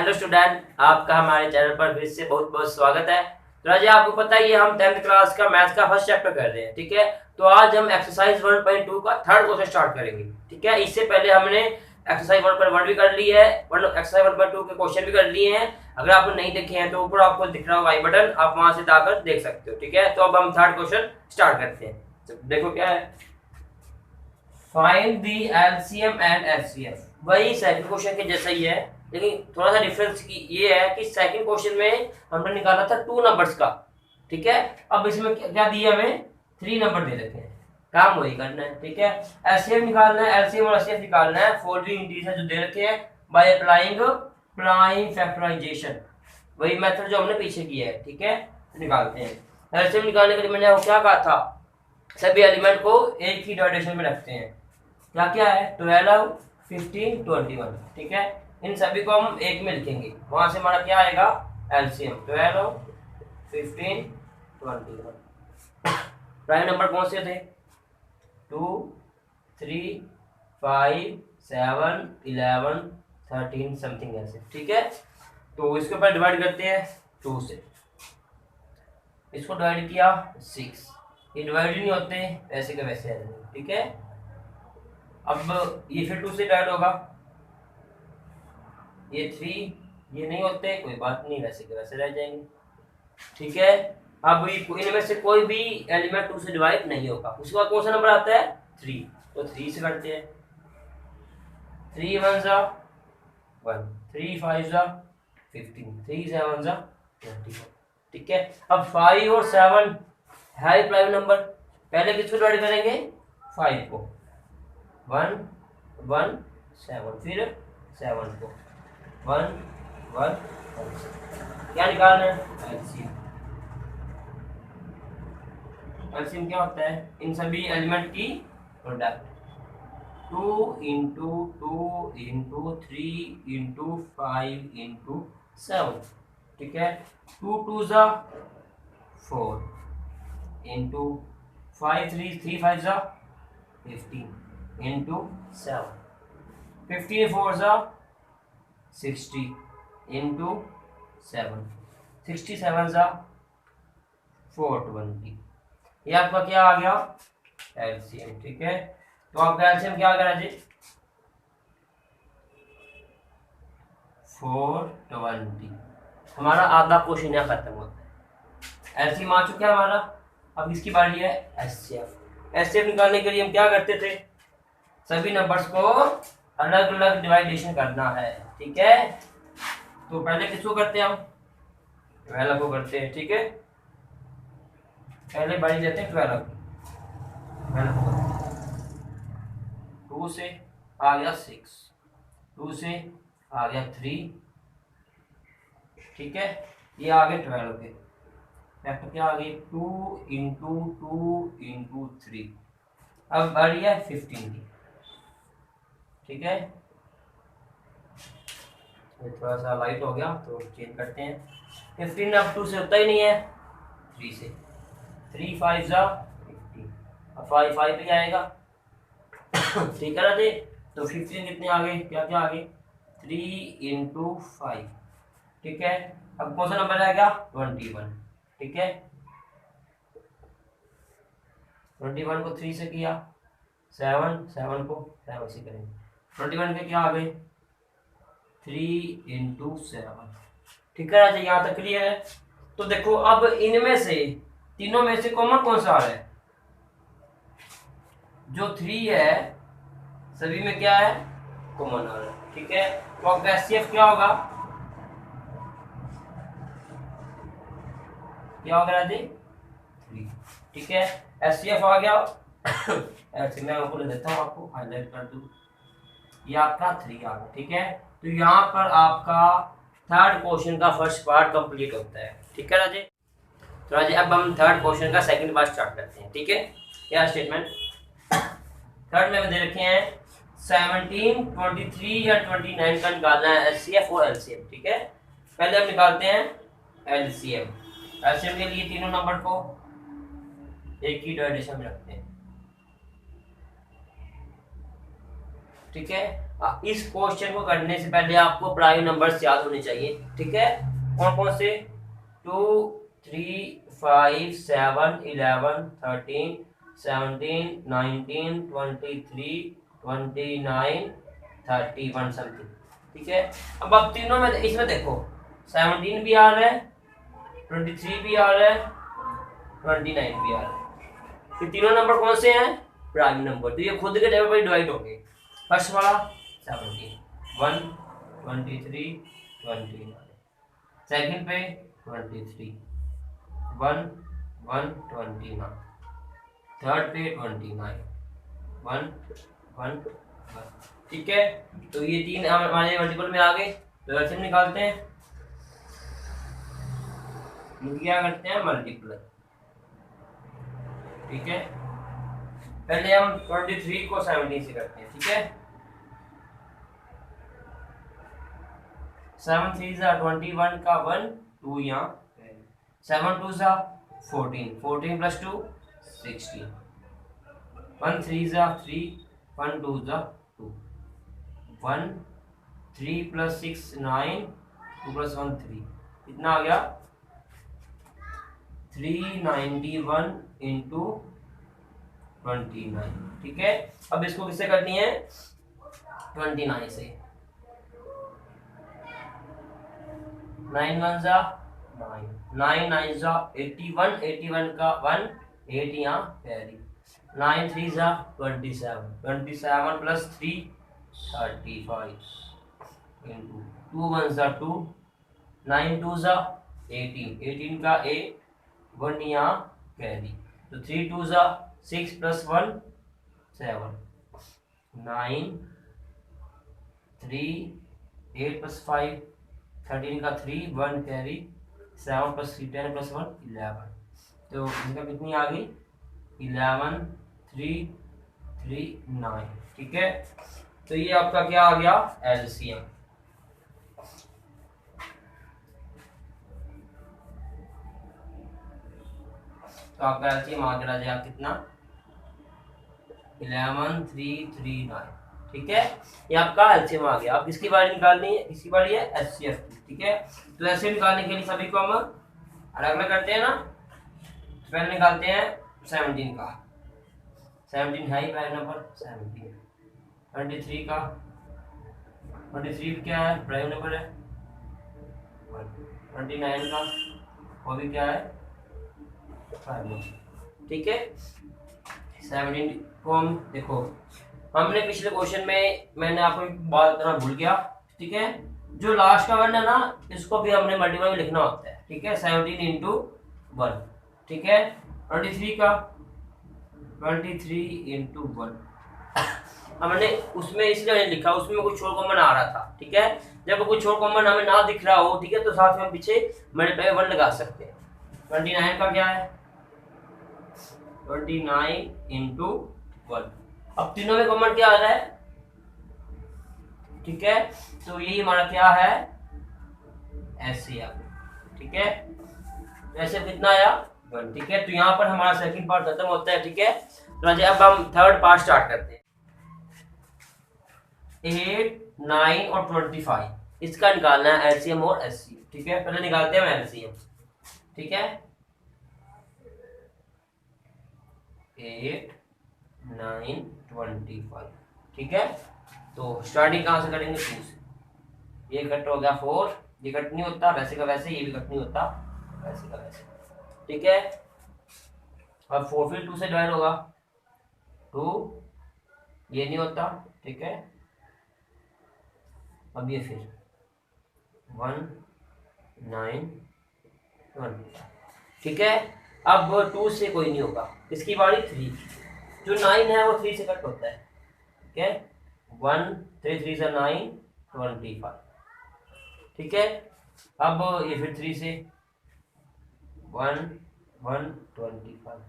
Hello student, आपका हमारे channel पर फिर से बहुत बहुत स्वागत है। तो आज आपको पता ही है हम 10th क्लास का मैथ्स का फर्स्ट चैप्टर कर रहे हैं। ठीक है, तो आज हम एक्सरसाइज 1.2 का थर्ड क्वेश्चन स्टार्ट करेंगे। ठीक है, इससे पहले हमने एक्सरसाइज 1.1 भी कर ली है, एक्सरसाइज 1.2 के क्वेश्चन भी कर लिए हैं। अगर आपने नहीं देखे हैं तो ऊपर आपको दिख रहा होगा आई बटन, आप वहां से जाकर देख सकते हो। ठीक है, तो अब हम थर्ड क्वेश्चन स्टार्ट करते हैं। तो देखो क्या है, find the LCM and HCF. वही सेकंड क्वेश्चन के जैसा ही है, लेकिन थोड़ा सा डिफरेंस ये है कि सेकंड क्वेश्चन में हमने निकाला था 2 नंबर्स का। ठीक है, अब इसमें क्या दिया, हमें 3 नंबर दे रखे हैं, काम वही करना है। ठीक है, एचसीएफ निकालना है, एलसीएम और एचसीएफ निकालना है फॉलोइंग इंटीजर जो दे रखे हैं बाय अप्लाइंग प्राइम फैक्टराइजेशन, वही मेथड जो हमने पीछे किया है। ठीक है, निकालते हैं। एलसीएम निकालने के लिए मैंने क्या कहा था, सभी एलिमेंट को एक ही डायरेक्शन में रखते हैं। क्या क्या है, 12, 15, 21। ठीक है, इन सभी को हम एक में लिखेंगे, वहां से हमारा क्या आएगा, एलसीएम 12, 15, 21। प्राइम नंबर कौन से थे, 2, 3, 5, 7, 11, 13 समथिंग ऐसे। ठीक है, तो इसके ऊपर डिवाइड करते हैं 2 से, इसको डिवाइड किया 6, ये डिवाइड नहीं होते ऐसे के वैसे है। ठीक है, अब ये फिर 2 से डिवाइड होगा, ये 3, ये नहीं होते, कोई बात नहीं, वैसे के वैसे रह जाएंगे। ठीक है, अब इनमें से कोई भी एलिमेंट 2 से डिवाइड नहीं होगा। उसके बाद कौन सा नंबर आता है, 3, तो 3 से करते हैं। 3 1 जा 1, 3 5 जा 15, 3 7 जा 21। ठीक है, अब 5 और 7 है प्राइम नंबर, पहले किसको डिवाइड करेंगे, 5 को, 1 1 7, फिर 7 को 1 1 1। क्या निकालना है, एलसीएम। एलसीएम क्या होता है, इन सभी एलिमेंट की product, 2 into 2 into 3 into 5 into 7। ठीक है, 2 2 जा 4 इंटू 5 3 5 जा 15 इंटू 7, 15 4 जा 60 इंटू 7, 67 जा 420। ये आपका क्या आ गया, एलसीएम। ठीक है, तो आपका एलसीएम क्या आ गया जी, 420। हमारा आधा क्वेश्चन यहाँ खत्म होता है, एलसीएम आ चुका है हमारा। अब इसकी बारी है एचसीएफ। एचसीएफ निकालने के लिए हम क्या करते थे, सभी नंबर्स को अलग अलग डिवाइडेशन करना है। ठीक है, तो पहले किसको करते हैं हम, 12 को करते हैं। ठीक है, पहले बारी लेते हैं 12 को, 2 से आ गया 6, 2 से आ गया 3। ठीक है, ये आ गए 12 के फैक्टर, क्या आ गई, 2 इंटू 2 इंटू 3। अब बारी है 15 की। ठीक है, ये थोड़ा सा लाइट हो गया तो चेंज करते हैं। 15 अब 2 से होता ही नहीं है, 3 से, 3 5 जा 15, अब 5 5 भी आएगा। ठीक है ना जी, तो 15 कितने आ गए, क्या क्या आ गए, 3 इंटू 5। ठीक है, अब कौन सा नंबर आएगा, 21। ठीक है, 21 को 3 से किया, 7 7 को 7 से करेंगे, 21 के क्या आ गए, 3 इंटू 7। ठीक है ना, यहाँ तक क्लियर है। तो देखो अब इनमें से तीनों में से कॉमन कौन सा आ रहा है, जो 3 है सभी में क्या है, कॉमन आ रहा है। ठीक है, तो अब एचसीएफ क्या होगा, क्या होगा जी, 3। ठीक है, एचसीएफ आ गया। ऐसे मैं आपको ले देता हूँ, आपको हाईलाइट कर दूं, ये आपका 3 आ गया। ठीक है, तो यहाँ पर आपका थर्ड क्वेश्चन का फर्स्ट पार्ट कंप्लीट होता है। ठीक है राजे, तो राजे अब हम थर्ड क्वेश्चन का सेकंड पार्ट स्टार्ट करते हैं। ठीक है, क्या स्टेटमेंट थर्ड में दे रखे हैं, 17, 23 या 29 का निकालना है एचसीएफ और एलसीएम। ठीक है, पहले हम निकालते हैं एलसीएम। एलसीएम के लिए तीनों नंबर को एक ही डायरेक्शन में रखते हैं। ठीक है। इस क्वेश्चन को करने से पहले आपको प्राइम नंबर्स याद होने चाहिए, ठीक है। कौन कौन से? 2 3 5 7 11 13 17 19 23 29 31 समथिंग, ठीक है। अब आप तीनों में इसमें देखो 17 भी आ रहा है, 23 भी आ रहा है, 29 भी आ रहा है। ये तीनों नंबर कौन से हैं? Prime number. तो ये खुद के टेबल पर डिवाइड हो गए। फर्स्ट वाला 17 1 23 29, सेकंड पे 23 1 1 29, थर्ड पे 29 1 1 1, ठीक है। तो ये तीन हमारे मल्टीपल में आ गए। तो ऐसे निकालते हैं, क्या करते हैं? मल्टीप्लाई, ठीक है। पहले हम 23 को 17 से करते हैं, ठीक है। 7 3 21 का 1 2 यहाँ, 7 2 14 14 प्लस 2 16, 1 3 3 1 2 2, 1 3 प्लस 6 9 2 प्लस 1 3, कितना आ गया? 391 इंटू 29, ठीक है। अब इसको किससे करनी है? 29 से। 9 1 जा 9, 9 9 जा 81, 81 का 1 8 यहाँ कैरी, 9 3 जा 27, 27 प्लस 3 35 इंटू 2 1 जा 2, 9 2 जा 18, 18 का 1 यहाँ कैरी, तो 3 2 जा 6 प्लस 1 7, 9 3 8 प्लस 5 13 का 3 1 कैरी, 7 प्लस 3 10 प्लस 1 11, तो इसका कितनी आ गई? 11 3 3 9, ठीक है। तो ये आपका क्या आ गया? एलसीएम। तो आपका एलसीएम आ गया कितना? 11 3 3 9, ठीक है। ये आपका एलसीएम आ गया। अब किसकी बारी निकालनी है? किसकी बारी है? एचसीएफ की, ठीक है। तो एचसीएफ निकालने के लिए सभी को हम अलग अलग करते हैं ना। तो पहले निकालते हैं 17 का, 17 है ही पहला नंबर, 17 23 का, 23 क्या है? प्राइम नंबर है। 29 का वो भी क्या है? प्राइम नंबर, ठीक है। 17 को हम देखो, हमने पिछले क्वेश्चन में मैंने आपको एक बात करना भूल गया, ठीक है। जो लास्ट का वन है ना, इसको भी हमने मल्टीपल में लिखना होता है, ठीक है। 17 इंटू 1, ठीक है। 23 का 23 इंटू 1 हमने उसमें इसलिए लिखा, उसमें कुछ और कॉमन आ रहा था, ठीक है। जब कुछ और कॉमन हमें ना दिख रहा हो, ठीक है, तो साथ में पीछे मल्टीप्लाई 1 लगा सकते हैं। 29 का क्या है? 29 इंटू 1। अब तीनों में कॉमन क्या आ रहा है? ठीक है, तो यही हमारा क्या है? एचसीएफ, ठीक है। ऐसे कितना आया? 1, ठीक है। तो यहाँ पर हमारा सेकंड पार्ट खत्म होता है, ठीक है। तो अब हम थर्ड पार्ट स्टार्ट करते हैं। 8 9 और 25 इसका निकालना है एलसीएम और एचसीएफ, ठीक है। पहले निकालते हैं एलसीएम, ठीक है। 8 9 25, ठीक है। तो स्टार्टिंग कहाँ से करेंगे? 2 से। ये कट हो गया 4, ये कट नहीं होता, वैसे का वैसे, ये भी कट नहीं होता, वैसे का वैसे, ठीक है। अब 4 फिर 2 से डिवाइड होगा, 2, ये नहीं होता, ठीक है। अब ये फिर 1 9 1, ठीक है। अब 2 से कोई नहीं होगा, इसकी बारी 3, जो 9 है वो 3 से कट होता है, ठीक है। 1 3 3 से 9 25, ठीक है। अब ये फिर 3 से 1 1 25,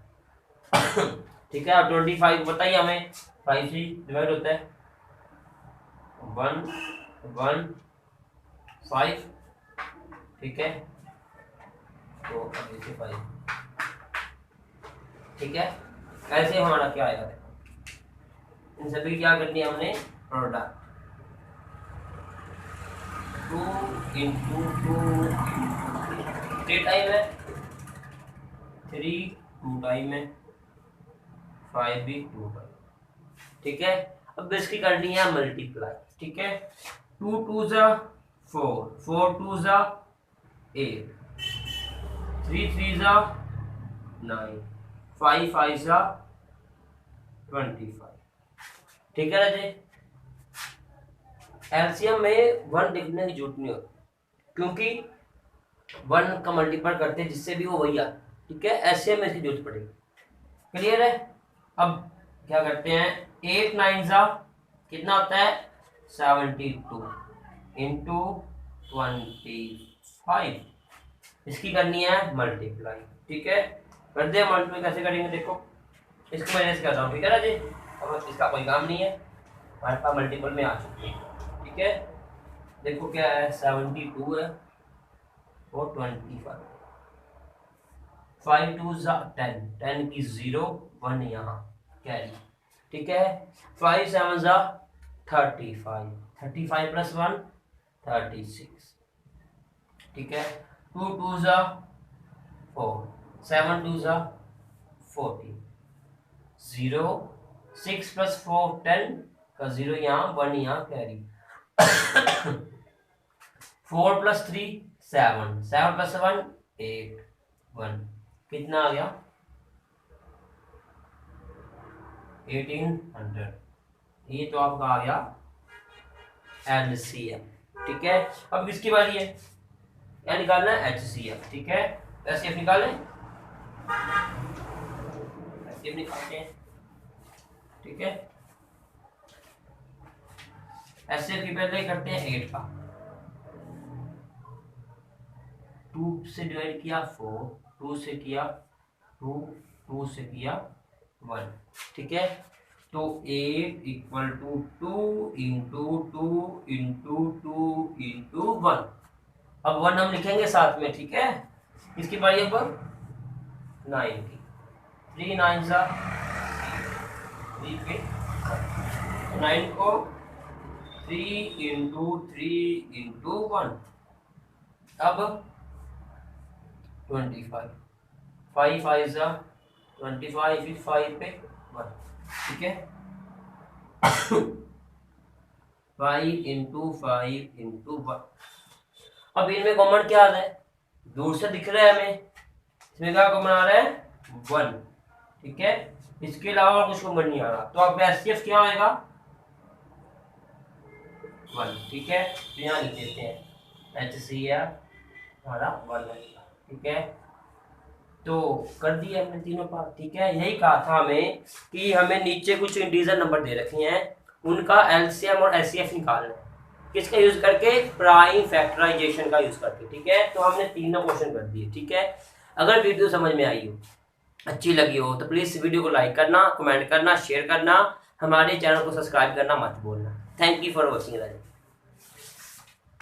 ठीक है। अब 25 बताइए हमें, 5 से डिवाइड होता है, 1 1 5, ठीक है। तो अब इसे 5, ठीक है। ऐसे हमारा क्या आएगा? देखो, इन सभी क्या करनी है हमने? प्रोडक्ट 2 इंटू 2 3 टाइम है, 3 2 टाइम है, 5 भी 2 टाइम। ठीक है, अब इसकी करनी है मल्टीप्लाई। ठीक है, 2 2 जा 4, 4 2 जा 8, 3 3 जा 9, 5 5 जा 25। ठीक है राजे, एलसीएम में 1 लिखने की जरूरत नहीं होती, क्योंकि 1 का मल्टीपल करते हैं जिससे भी वो वही आता। ठीक है, एलसीएम में इसकी जरूरत पड़ेगी। क्लियर है। अब क्या करते हैं, 8 9 जा कितना होता है 72 इंटू 25, इसकी करनी है मल्टीप्लाई। ठीक है, कर दे मल्टीप्लाई। कैसे करेंगे देखो, इसको मैंने करता हूँ। ठीक है ना जी, अब इसका कोई काम नहीं है, हमारे पास मल्टीपल में आ चुके हैं। ठीक है, देखो क्या है 72 है और 25, 5 2 10, 10 की 0 1 यहाँ कैरी। ठीक है, 5 7 जा 35, 35 प्लस 1 36। ठीक है, 2 2 जा 4, 7 2 जा 40, 0 6 प्लस 4 10 का 0 यहाँ 1 यहाँ कैरी। 4 प्लस 3 7, 7 प्लस 1 8 1, कितना आ गया 1800। ये तो आपका आ गया एलसीएम। ठीक है, अब किसकी बारी है, क्या निकालना है एचसीएफ। ठीक है, एचसीएफ निकालें, एचसीएफ निकालते हैं। ठीक है, एचसीएफ की पहले करते हैं 8 का, 2 से डिवाइड किया 4, 2 से किया 2, 2 से किया 1। ठीक है, तो 8 equal to 2 into 2 into 2 into 1। अब 1 हम लिखेंगे साथ में। ठीक है, इसकी बारी अब 9 की, 3 9 जा 3 पे 9 को 3 इंटू 3 इंटू 1। अब 25, 5 5 जा 25, फिर 5 पे 1। ठीक है, 5 इंटू 5 इंटू 1। अब इनमें कॉमन क्या आ रहा है, दूर से दिख रहा है हमें, इसमें क्या कॉमन आ रहा है 1। ठीक है, इसके अलावा कुछ कॉमन नहीं आ रहा, तो अब एचसीएफ क्या होगा 1। ठीक है, तो यहाँ लिख देते हैं एचसीएफ हमारा 1 है। ठीक है, तो कर दिए हमने तीनों पार्ट। ठीक है, यही कहा था हमें कि हमें नीचे कुछ इंटीजर नंबर दे रखे हैं, उनका एलसीएम और एचसीएफ निकालना है। किसका यूज करके, प्राइम फैक्टराइजेशन का यूज करके। ठीक है, तो हमने तीनों क्वेश्चन कर दिए। ठीक है, अगर वीडियो समझ में आई हो, अच्छी लगी हो, तो प्लीज वीडियो को लाइक करना, कमेंट करना, शेयर करना, हमारे चैनल को सब्सक्राइब करना मत भूलना। Thank you for watching.